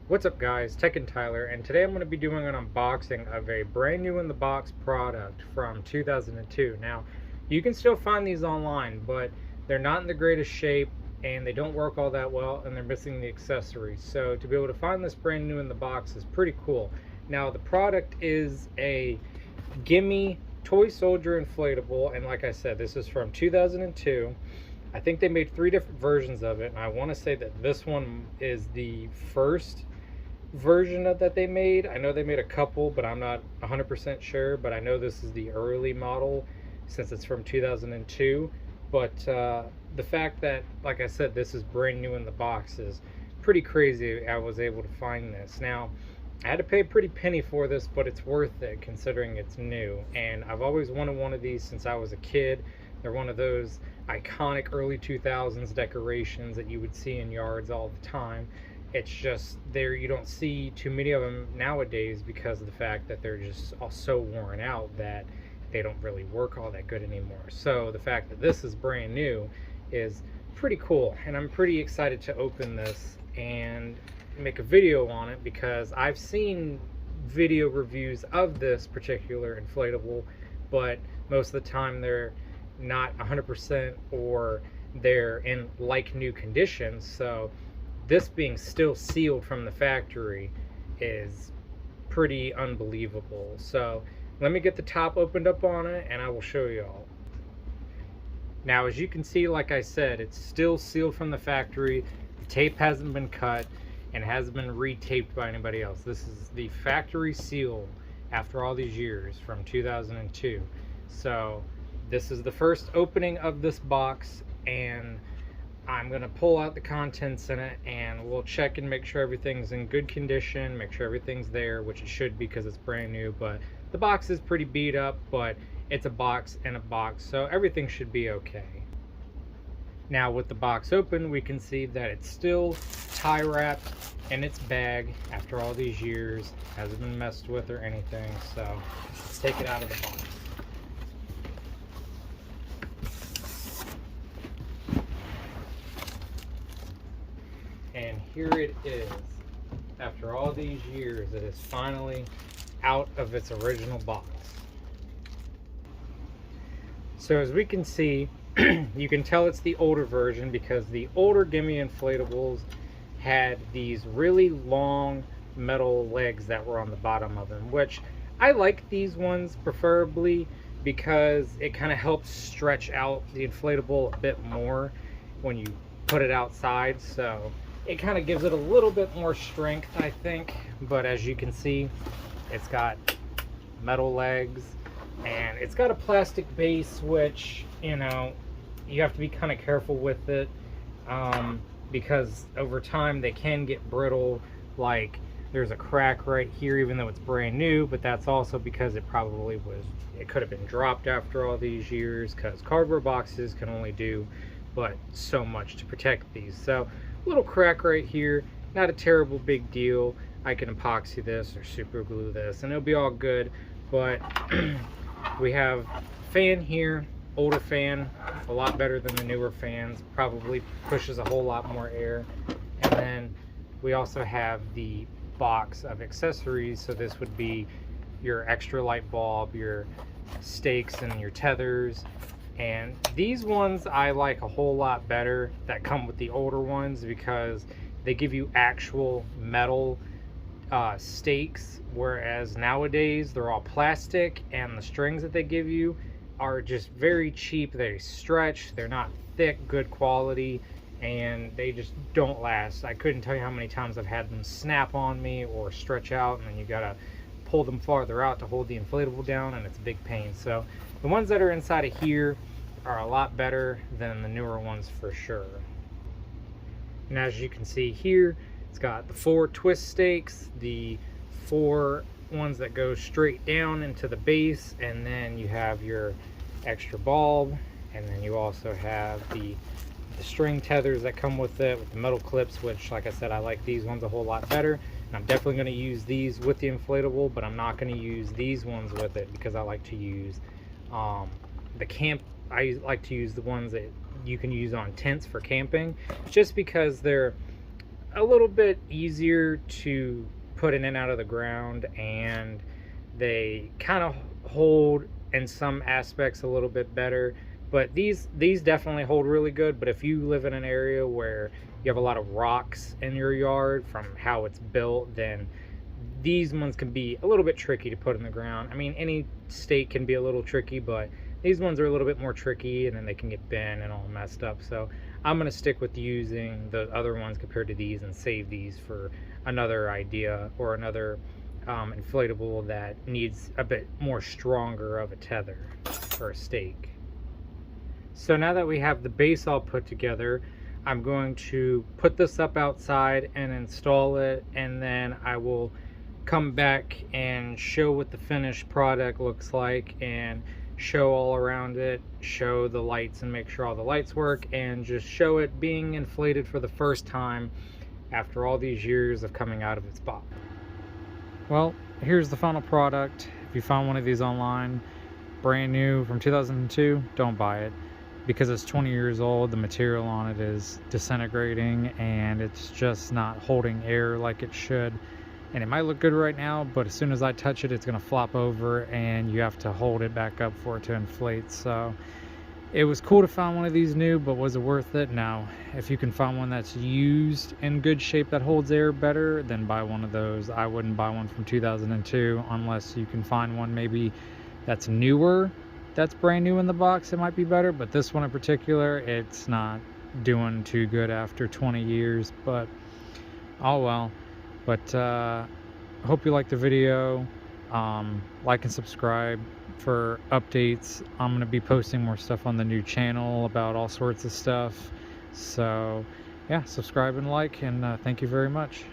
What's up guys, Tech and Tyler, and today I'm going to be doing an unboxing of a brand new in the box product from 2002. Now, you can still find these online, but they're not in the greatest shape and they don't work all that well and they're missing the accessories. So to be able to find this brand new in the box is pretty cool. Now, the product is a Gemmy toy soldier inflatable, and like I said, this is from 2002. I think they made 3 different versions of it, and I want to say that this one is the first version of that they made. I know they made a couple, but I'm not 100% sure, but I know this is the early model since it's from 2002. But the fact that, like I said, this is brand new in the box is pretty crazy. I was able to find this. Now, I had to pay a pretty penny for this, but it's worth it considering it's new, and I've always wanted one of these since I was a kid. They're one of those iconic early 2000s decorations that you would see in yards all the time. It's just there, you don't see too many of them nowadays because of the fact that they're just all so worn out that they don't really work all that good anymore. So the fact that this is brand new is pretty cool, and I'm pretty excited to open this and make a video on it because I've seen video reviews of this particular inflatable, but most of the time they're not 100% or they're in like new condition. So this being still sealed from the factory is pretty unbelievable. So let me get the top opened up on it and I will show you all. Now, as you can see, like I said, it's still sealed from the factory. The tape hasn't been cut and hasn't been retaped by anybody else. This is the factory seal after all these years from 2002. So this is the first opening of this box, and I'm gonna pull out the contents in it and we'll check and make sure everything's in good condition, make sure everything's there, which it should be because it's brand new. But the box is pretty beat up, but it's a box in a box, so everything should be okay. Now, with the box open, we can see that it's still tie wrapped in its bag after all these years. Hasn't been messed with or anything, so let's take it out of the box. And here it is. After all these years, it is finally out of its original box. So as we can see, you can tell it's the older version because the older Gemmy inflatables had these really long metal legs that were on the bottom of them, which I like these ones preferably because it kind of helps stretch out the inflatable a bit more when you put it outside. So it kind of gives it a little bit more strength, I think. But as you can see, it's got metal legs and it's got a plastic base, which, you know, you have to be kind of careful with it because over time they can get brittle. Like, there's a crack right here even though it's brand new, but that's also because it probably was, it could have been dropped after all these years, because cardboard boxes can only do but so much to protect these. So little crack right here, not a terrible big deal. I can epoxy this or super glue this and it'll be all good. But we have fan here, older fan, a lot better than the newer fans, probably pushes a whole lot more air. And then we also have the box of accessories. So this would be your extra light bulb, your stakes and your tethers. And these ones I like a whole lot better that come with the older ones because they give you actual metal stakes, whereas nowadays they're all plastic and the strings that they give you are just very cheap. They stretch, they're not thick, good quality, and they just don't last. I couldn't tell you how many times I've had them snap on me or stretch out, and then you gotta pull them farther out to hold the inflatable down, and it's a big pain. So the ones that are inside of here are a lot better than the newer ones for sure. And as you can see here, it's got the 4 twist stakes, the 4 ones that go straight down into the base, and then you have your extra bulb, and then you also have the string tethers that come with it with the metal clips, which, like I said, I like these ones a whole lot better. And I'm definitely going to use these with the inflatable, but I'm not going to use these ones with it because I like to use I like to use the ones that you can use on tents for camping, just because they're a little bit easier to put in and out of the ground, and they kind of hold in some aspects a little bit better. But these definitely hold really good. But if you live in an area where you have a lot of rocks in your yard from how it's built, then these ones can be a little bit tricky to put in the ground. I mean, any stake can be a little tricky, but these ones are a little bit more tricky, and then they can get bent and all messed up. So I'm going to stick with using the other ones compared to these and save these for another idea or another inflatable that needs a bit more stronger of a tether or a stake. So now that we have the base all put together, I'm going to put this up outside and install it, and then I will come back and show what the finished product looks like, and show all around it, show the lights and make sure all the lights work, and just show it being inflated for the first time after all these years of coming out of its box. Well, here's the final product. If you find one of these online, brand new from 2002, don't buy it, because it's 20 years old. The material on it is disintegrating, and it's just not holding air like it should. And it might look good right now, but as soon as I touch it, it's going to flop over, and you have to hold it back up for it to inflate. So it was cool to find one of these new, but was it worth it? No. If you can find one that's used in good shape that holds air better, then buy one of those. I wouldn't buy one from 2002 unless you can find one maybe that's newer, that's brand new in the box. It might be better, but this one in particular, it's not doing too good after 20 years, but oh well. But hope you liked the video. Like and subscribe for updates. I'm going to be posting more stuff on the new channel about all sorts of stuff. So yeah, subscribe and like, and thank you very much.